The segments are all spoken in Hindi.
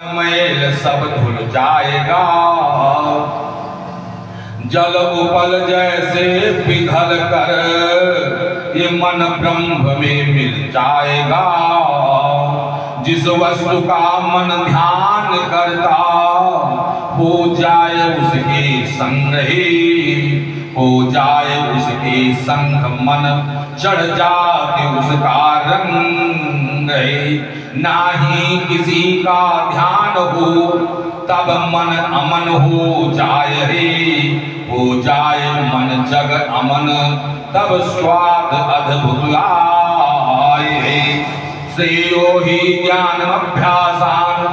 मैल सब धुल जाएगा, जल उपल जैसे पिघल कर ये मन ब्रह्म में मिल जाएगा। जिस वस्तु का मन ध्यान करता हो जाए उसके संग ही, हो जाए उसके संग मन चढ़ जाते उसका रंग है। नाही किसी का ध्यान हो तब मन अमन हो जाए रे, हो जाए मन जग अमन तब स्वाद अद्भुत आए। श्रेयो हि ज्ञानमभ्यासान्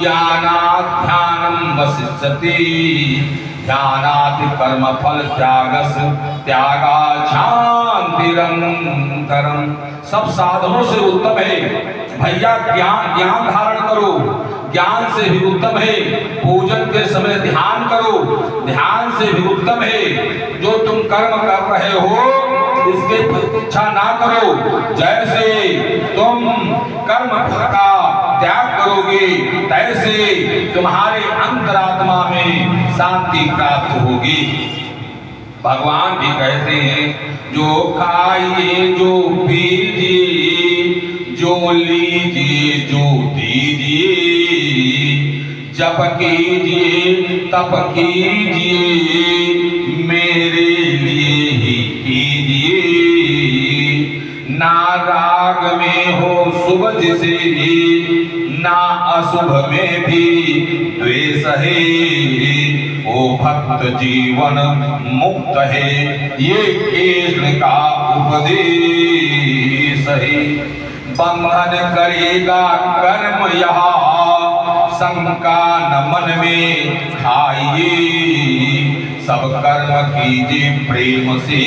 ज्ञानात् ध्यानं वसिष्यति, ध्यानात् कर्म फल त्यागस त्यागा शांतिरंतरम। सब साधनों से उत्तम है भैया ज्ञान धारण करो, ज्ञान से भी उत्तम है पूजन के समय ध्यान करो, ध्यान से भी उत्तम है जो तुम कर्म कर रहे हो इसके प्रतीक्षा ना करो। जैसे तुम कर्म फल का त्याग करोगे तैसे तुम्हारे अंतरात्मा में शांति प्राप्त होगी। भगवान भी कहते हैं जो खाइए जो पीजिए जो लीजिए जो दीजिए, जप कीजिए तप कीजिए मेरे लिए ही कीजिए। ना राग में हो शुभ जिसे ना अशुभ में भी द्वेष है, ओ भक्त जीवन मुक्त है ये कृष्ण का उपदेश है। बंधन करेगा कर्म यहाँ शंका न मन में खाइए, सब कर्म कीजिए प्रेम से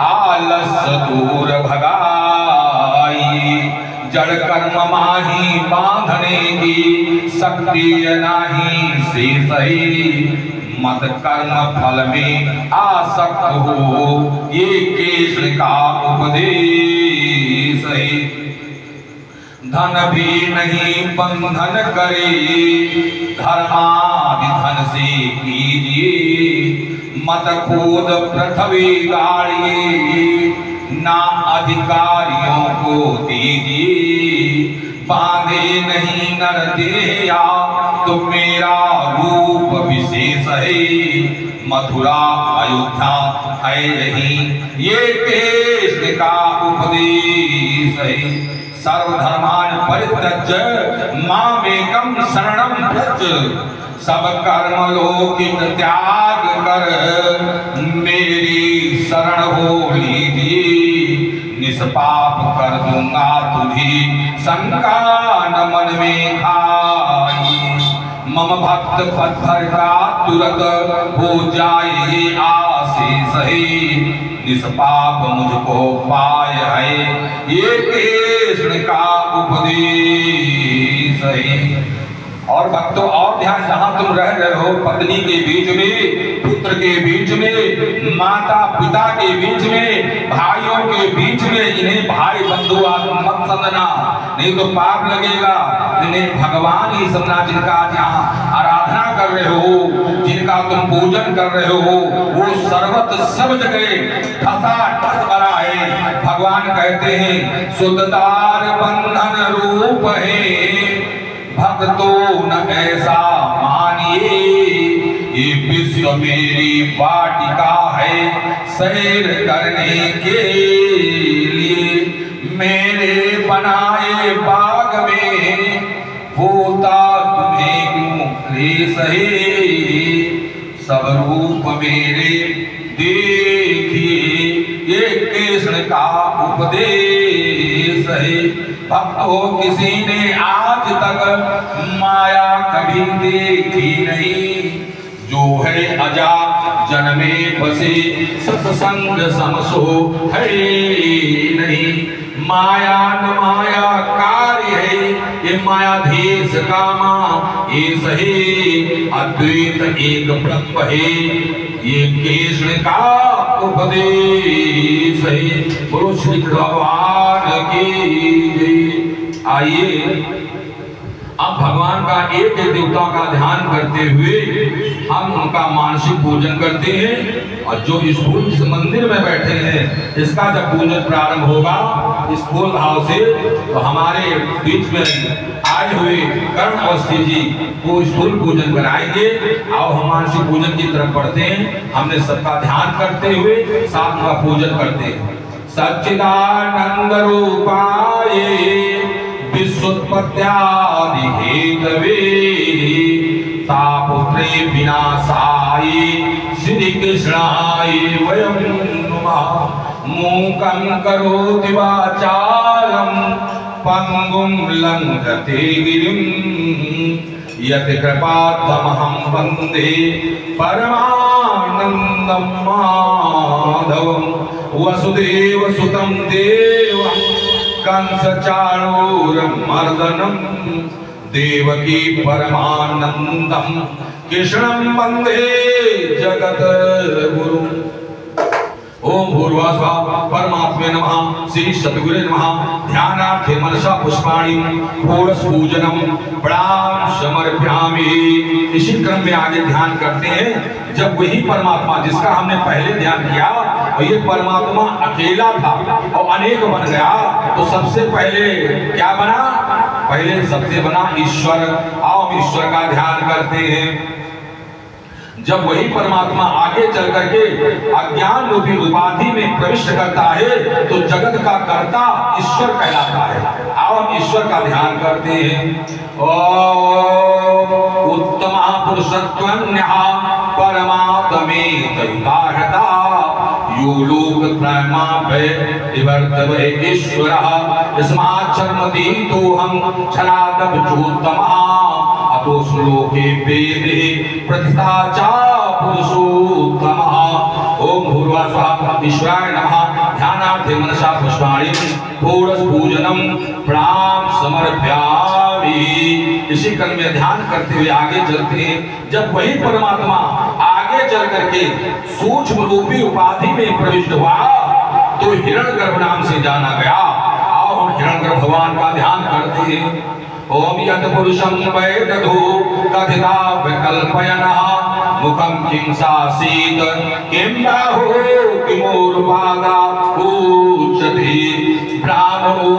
आलस्य दूर भगाइए। जड़ कर्म माही बांधने की शक्ति नाही शेष है, मत कर्म फल में आसक्त हो ये कृष्ण का उपदेश है। धन भी नहीं बंधन करे धर्मादि धन से कीजिए, मत खुद पृथ्वी गाड़िए ना अधिकारियों को दीजिए। बांधे नहीं नर देया तो मेरा रूप विशेष है, मथुरा अयोध्या है यही ये कृष्ण का उपदेश है। सर्वधर्मान् परित्यज्य मामेकं शरणं व्रज, सब कर्म लौकिक त्याग कर मेरी शरण हो लीजिए। निष्पाप कर दूंगा तुझे शंका न मन में खाई, मम भक्त पत्थर का तुरंत हो जाए आशीष है। निष्पाप मुझको पाय है ये कृष्ण का उपदेश है। और भक्तों और ध्यान, जहां तुम रह रहे हो पत्नी के बीच में, पुत्र के बीच में, माता पिता के बीच में, भाइयों के बीच में, इन्हें भाई बंधु मत समझना नहीं तो पाप लगेगा। इन्हें भगवान ही समझना जिनका यहाँ आराधना कर रहे हो, जिनका तुम पूजन कर रहे हो वो सर्वत्र सब जगह ठसा ठस भरा है। भगवान कहते हैं सुतदार बंधन रूप है भक्तों न ऐसा मानिए, ये विश्व मेरी वाटिका है सैर करने के लिए। मेरे बनाए बाग में होता तुम्हें क्यों क्लेश है, सब रूप मेरे देखिए ये कृष्ण का उपदेश है। भक्तों किसी ने आज तक माया कभी देखी नहीं, जो है अजा जन्मे बसे सत्संग समसो है नहीं। माया न माया कार्य है ये मायाधीश कामा ये सही, अद्वैत एक ब्रह्म है ये कृष्ण का उपदेश है। बोलो श्री भगवान की जय। आइए हम भगवान का एक एक देवता का ध्यान करते हुए हम उनका मानसिक पूजन करते हैं। और जो स्थूल इस मंदिर में बैठे हैं, इसका जब पूजन प्रारंभ होगा स्थूल भाव से, तो हमारे बीच में आए हुए कर्ण अवस्थी जी को स्थूल पूजन कराएंगे। आओ हम मानसिक पूजन की तरफ बढ़ते हैं। हमने सबका ध्यान करते हुए साथ का पूजन करते हैं। सच्चिदानंद रूपाय विश्वोत्पत्त्यादि हेतवे तापत्रे विनाशाय श्री कृष्णाय वयं नमः। मूकं करोति वाचालं पंगुं लंघते गिरिं यत् कृपात्तमहं वन्दे परमानन्दं माधवं। वसुदेवसुतं देवं कंसचाणूरमर्दनं देवकी परमानन्दं कृष्णं वन्दे जगद्गुरुम्। ओम भूर्भुवस्सुः परमात्मने नमः। श्री सद्गुरुवे नमः। ध्यानार्थे मनसा पुष्पाणि षोडश पूजनम प्रणाम समर्पयामि। इसी क्रम में आगे ध्यान करते हैं। जब वही परमात्मा जिसका हमने पहले ध्यान किया और ये परमात्मा अकेला था और अनेक बन गया, तो सबसे पहले क्या बना? पहले सबसे बना ईश्वर। आओ ईश्वर का ध्यान करते हैं। जब वही परमात्मा आगे चल करके अज्ञान रूपी उपाधि में प्रविष्ट करता है, तो जगत का कर्ता ईश्वर कहलाता है। आओ हम ईश्वर का ध्यान करते हैं। ओम उत्तम पुरुषत्वन्यः परमात्मेत विकाहता यो लोक त्रयमापय विवर्तवे ईश्वरः यस्माच्चर्मति तो हम छलादप चोत्तमः अतो श्लोके वेदे प्रतिष्ठा च पुरुषोत्तमः। ओम भूर्भुवस्सुः ईश्वराय नमः। ध्यानार्थे मनसा पुष्पाणि षोडश पूजनम प्रणाम समर्पयामि। इसी क्रम में ध्यान करते हुए आगे चलते हैं। जब वही परमात्मा आगे चल करके सूक्ष्म रूपी उपाधि में प्रविष्ट हुआ, तो हिरण्यगर्भ नाम से जाना गया। आओ हम हिरण्यगर्भ भगवान का ध्यान करते हैं। ओम यत् पुरुषं वै दधो कथिता विकल्पयनः मुखं किं सासीत किं बाहो किमोर्वादा उच्यते ब्राह्मणो